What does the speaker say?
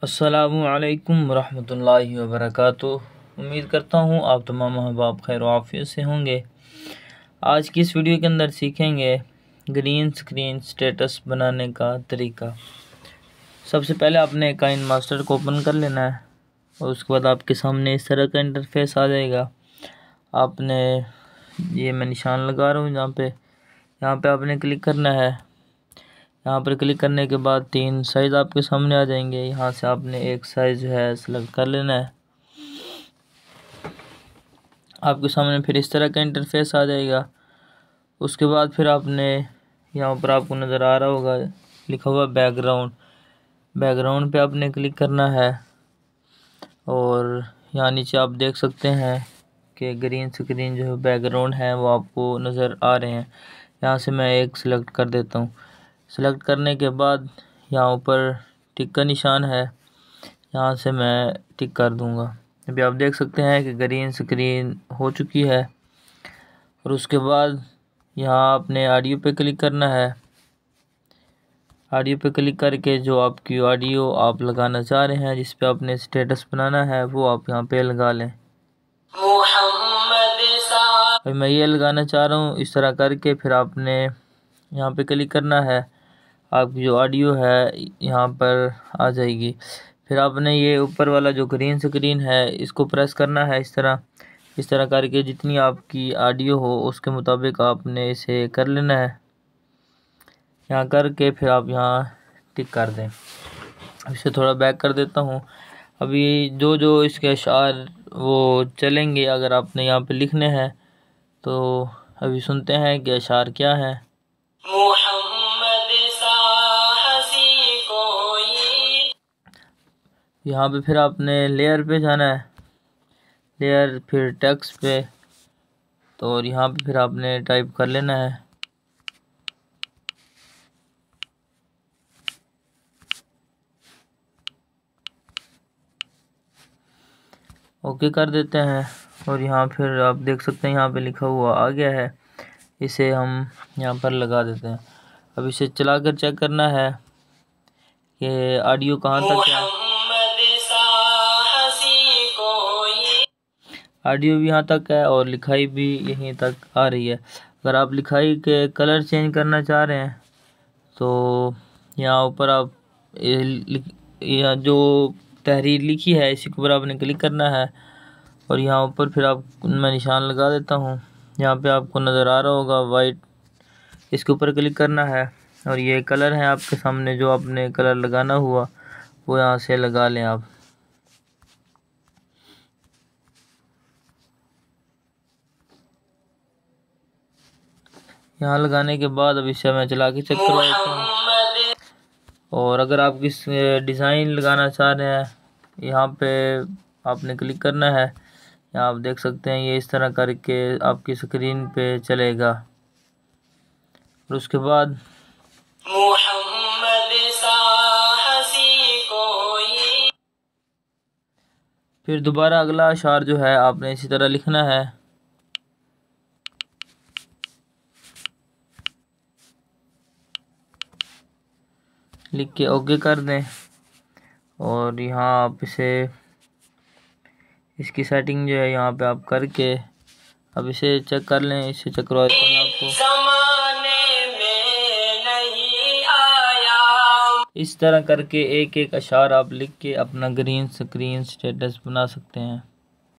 अस्सलामुअलैकुम रहमतुल्लाहि व बरकातुहू। उम्मीद करता हूँ आप तमाम अहबाब खैर आफियत से होंगे। आज की इस वीडियो के अंदर सीखेंगे ग्रीन स्क्रीन स्टेटस बनाने का तरीका। सबसे पहले आपने काइन मास्टर को ओपन कर लेना है और उसके बाद आपके सामने इस तरह का इंटरफेस आ जाएगा। आपने ये मैं निशान लगा रहा हूँ यहाँ पे आपने क्लिक करना है। यहाँ पर क्लिक करने के बाद 3 साइज़ आपके सामने आ जाएंगे। यहाँ से आपने एक साइज़ जो है सेलेक्ट कर लेना है। आपके सामने फिर इस तरह का इंटरफेस आ जाएगा। उसके बाद फिर आपने यहाँ पर आपको नज़र आ रहा होगा लिखा हुआ बैकग्राउंड पे आपने क्लिक करना है और यहाँ नीचे आप देख सकते हैं कि ग्रीन स्क्रीन जो बैकग्राउंड है वो आपको नज़र आ रहे हैं। यहाँ से मैं एक सिलेक्ट कर देता हूँ। सेलेक्ट करने के बाद यहाँ ऊपर टिक का निशान है, यहाँ से मैं टिक कर दूँगा। अभी आप देख सकते हैं कि ग्रीन स्क्रीन हो चुकी है। और उसके बाद यहाँ आपने ऑडियो पे क्लिक करना है। ऑडियो पे क्लिक करके जो आपकी ऑडियो आप लगाना चाह रहे हैं, जिस पे आपने स्टेटस बनाना है, वो आप यहाँ पे लगा लें। अभी मैं ये लगाना चाह रहा हूँ। इस तरह करके फिर आपने यहाँ पे क्लिक करना है। आपकी जो ऑडियो है यहाँ पर आ जाएगी। फिर आपने ये ऊपर वाला जो ग्रीन स्क्रीन है इसको प्रेस करना है। इस तरह करके जितनी आपकी ऑडियो हो उसके मुताबिक आपने इसे कर लेना है। यहाँ करके फिर आप यहाँ टिक कर दें। इसे थोड़ा बैक कर देता हूँ। अभी जो इसके अशार वो चलेंगे, अगर आपने यहाँ पे लिखने हैं तो अभी सुनते हैं कि अशार क्या है। यहाँ पे फिर आपने लेयर पे जाना है, लेयर फिर टेक्स्ट पे, तो और यहाँ पे फिर आपने टाइप कर लेना है। ओके कर देते हैं और यहाँ फिर आप देख सकते हैं यहाँ पे लिखा हुआ आ गया है। इसे हम यहाँ पर लगा देते हैं। अब इसे चला कर चेक करना है कि ऑडियो कहाँ तक है। ऑडियो भी यहाँ तक है और लिखाई भी यहीं तक आ रही है। अगर आप लिखाई के कलर चेंज करना चाह रहे हैं तो यहाँ ऊपर आप यहाँ जो तहरीर लिखी है इसी के ऊपर आपने क्लिक करना है और यहाँ ऊपर फिर आप मैं निशान लगा देता हूँ। यहाँ पे आपको नज़र आ रहा होगा वाइट, इसके ऊपर क्लिक करना है और ये कलर है आपके सामने, जो आपने कलर लगाना हुआ वो यहाँ से लगा लें आप। यहाँ लगाने के बाद अब इसे मैं चला के चेक करवा देता हूँ। और अगर आप किस डिज़ाइन लगाना चाह रहे हैं, यहाँ पे आपने क्लिक करना है। यहाँ आप देख सकते हैं ये इस तरह करके आपकी स्क्रीन पे चलेगा। और उसके बाद फिर दोबारा अगला अशार जो है आपने इसी तरह लिखना है। लिख के ओके कर दें और यहाँ आप इसकी सेटिंग जो है यहाँ पे आप करके अब इसे चेक कर लें। इसे चेक करवा देता हूँ आपको। इस तरह करके एक अशार आप लिख के अपना ग्रीन स्क्रीन स्टेटस बना सकते हैं।